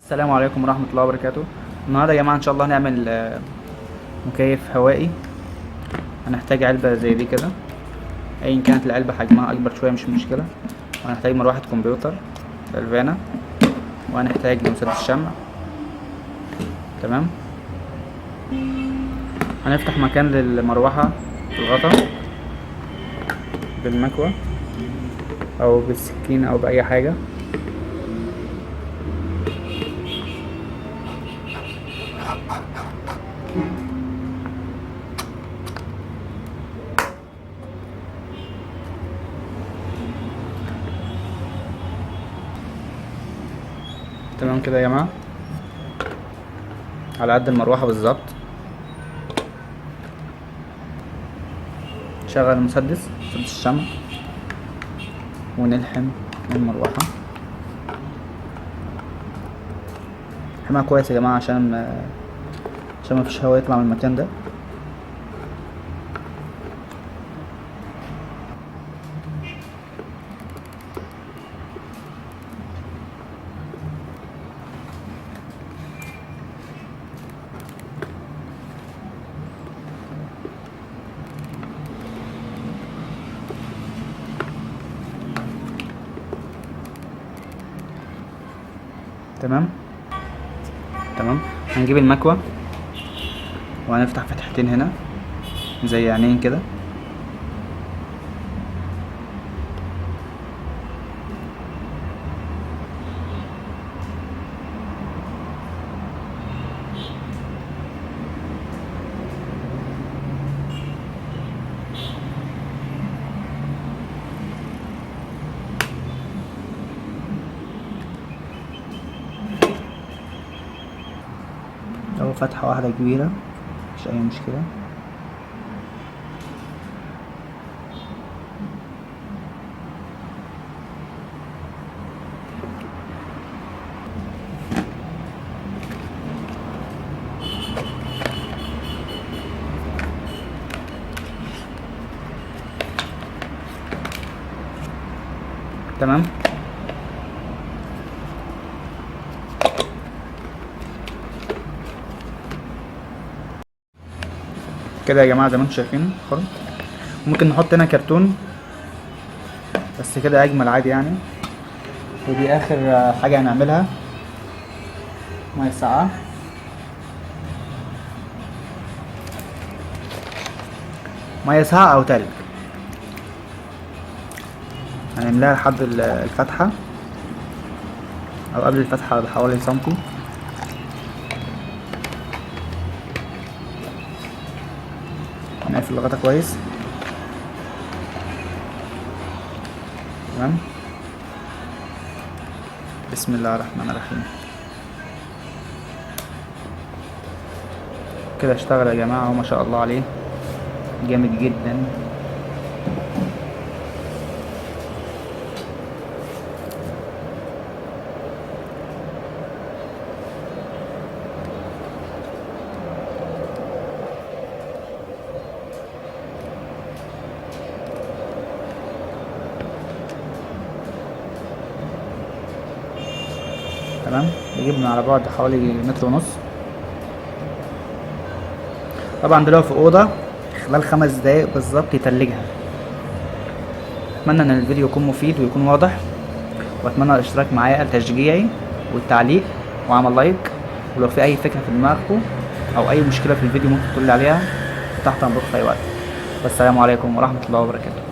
السلام عليكم ورحمة الله وبركاته. النهاردة يا جماعة إن شاء الله هنعمل مكيف هوائي. هنحتاج علبة زي دي كده، أيا كانت العلبة حجمها أكبر شوية مش مشكلة. وهنحتاج مروحة كمبيوتر الفانا، وهنحتاج مسدس شمع. تمام. هنفتح مكان للمروحة الغطا بالمكوة أو بالسكينة أو بأي حاجة. تمام كده يا جماعة، على قد المروحة بالظبط. شغل مسدس الشمع ونلحم المروحة. نلحمها كويس يا جماعة عشان مفيش هوا يطلع من المكان ده. تمام. هنجيب المكوة وهنفتح فتحتين هنا زي عينين كده. أو فتحة واحدة كبيرة مش أي مشكلة. تمام كده يا جماعة زي ما انتم شايفين خلاص. ممكن نحط هنا كرتون بس كده أجمل عادي يعني. ودي آخر حاجة هنعملها، مية ساقعة. مية ساقعة أو تلج، هنملاها لحد الفتحة أو قبل الفتحة بحوالي سنتي. نقفل الغطا كويس. تمام. بسم الله الرحمن الرحيم. كده اشتغل يا جماعة وما شاء الله عليه جامد جدا. تمام. جبنا على بعد حوالي متر ونص. طبعا ده لو في اوضه خلال 5 دقايق بالظبط يتلجها. اتمنى ان الفيديو يكون مفيد ويكون واضح، واتمنى الاشتراك معايا التشجيعي والتعليق وعمل لايك. ولو في اي فكره في دماغكم او اي مشكله في الفيديو ممكن تقولي عليها، تحت امركم في اي وقت. والسلام عليكم ورحمه الله وبركاته.